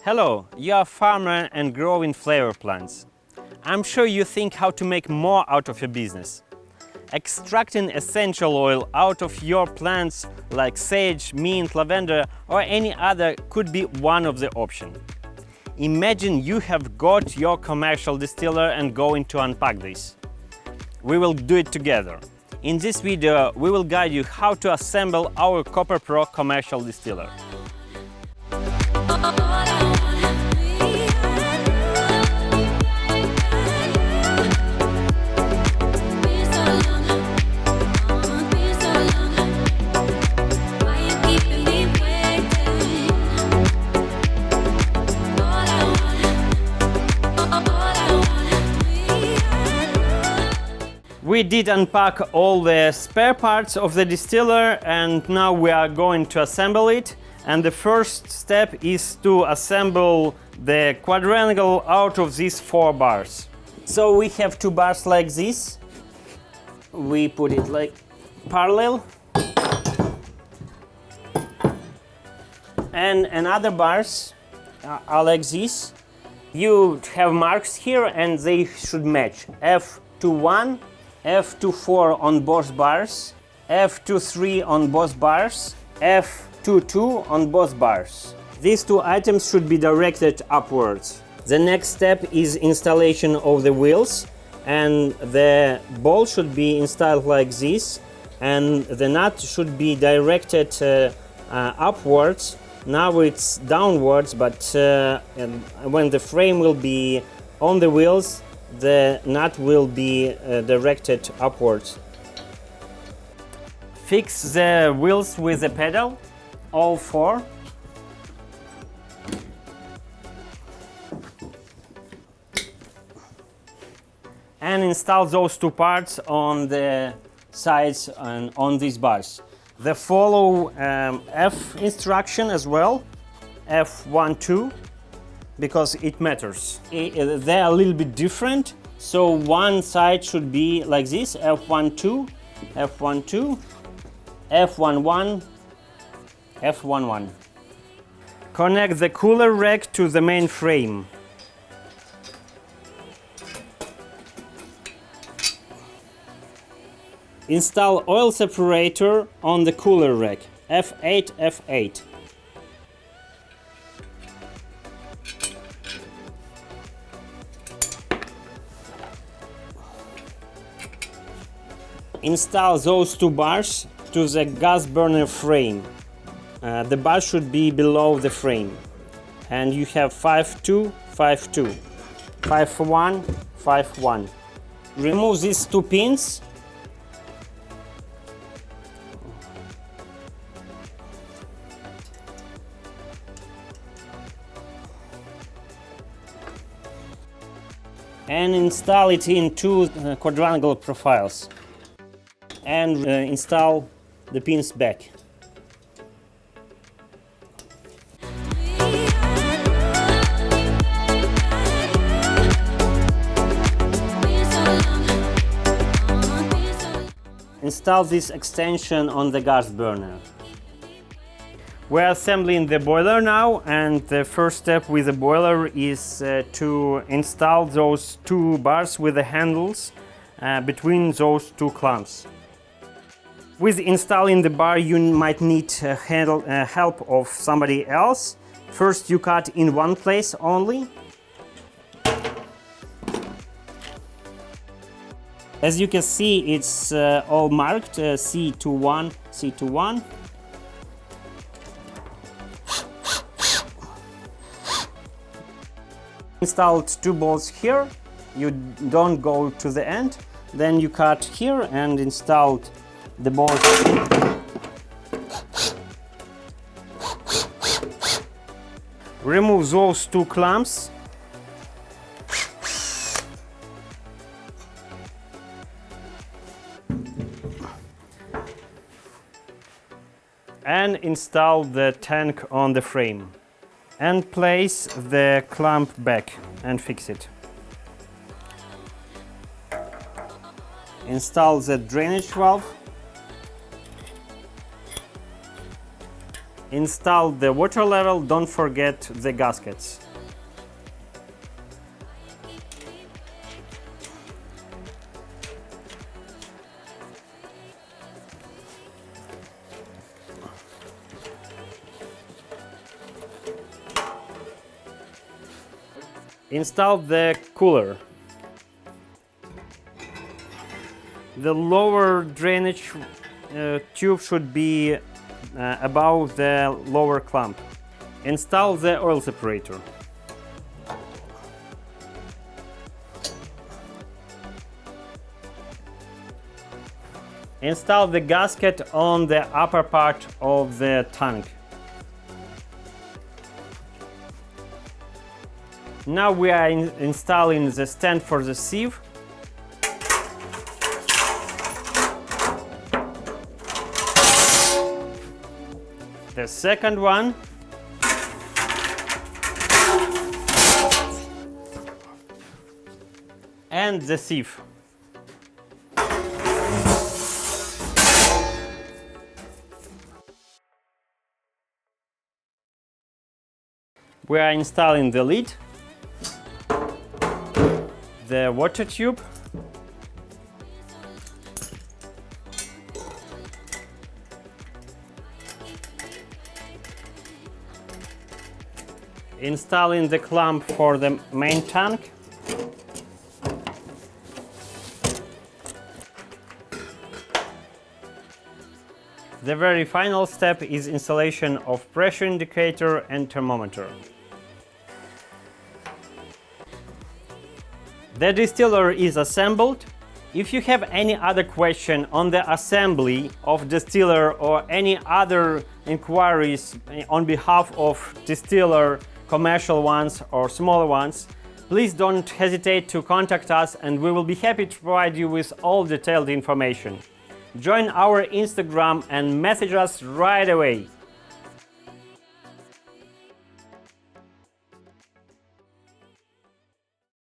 Hello, you are a farmer and growing flavor plants. I'm sure you think how to make more out of your business. Extracting essential oil out of your plants like sage, mint, lavender or any other could be one of the options. Imagine you have got your commercial distiller and going to unpack this. We will do it together. In this video, we will guide you how to assemble our copperpro commercial distiller. We did unpack all the spare parts of the distiller and now we are going to assemble it. And the first step is to assemble the quadrangle out of these 4 bars. So we have 2 bars like this. We put it like parallel. And another bars are like this. You have marks here and they should match. F21. F24 on both bars, F23 on both bars, F22 on both bars. These 2 items should be directed upwards. The next step is installation of the wheels, and the ball should be installed like this, and the nut should be directed upwards. Now it's downwards, but when the frame will be on the wheels, the nut will be directed upwards. Fix the wheels with the pedal, all 4. And install those 2 parts on the sides and on these bars. They follow F instruction as well, F12. Because it matters. They're a little bit different, so one side should be like this, F12, F12, F11, F11. Connect the cooler rack to the main frame. Install oil separator on the cooler rack, F8, F8. Install those 2 bars to the gas burner frame. The bar should be below the frame. And you have 5-2, 5-2, 5-1, 5-1. Remove these 2 pins. And install it in 2 quadrangle profiles. And install the pins back. Install this extension on the gas burner. We're assembling the boiler now, and the first step with the boiler is to install those 2 bars with the handles between those 2 clamps. With installing the bar, you might need help of somebody else. First, you cut in one place only. As you can see, it's all marked C21, C21. Installed 2 bolts here. You don't go to the end. Then you cut here and installed the bolts. Remove those 2 clamps. And install the tank on the frame. And place the clamp back and fix it. Install the drainage valve. Install the water level, don't forget the gaskets. Install the cooler. The lower drainage tube should be above the lower clamp. Install the oil separator. Install the gasket on the upper part of the tank. Now we are installing the stand for the sieve. The second one. And the sieve. We are installing the lid, the water tube, installing the clamp for the main tank, the very final step is installation of pressure indicator and thermometer. The distiller is assembled. If you have any other question on the assembly of distiller or any other inquiries on behalf of distiller, commercial ones or smaller ones, please don't hesitate to contact us and we will be happy to provide you with all detailed information. Join our Instagram and message us right away.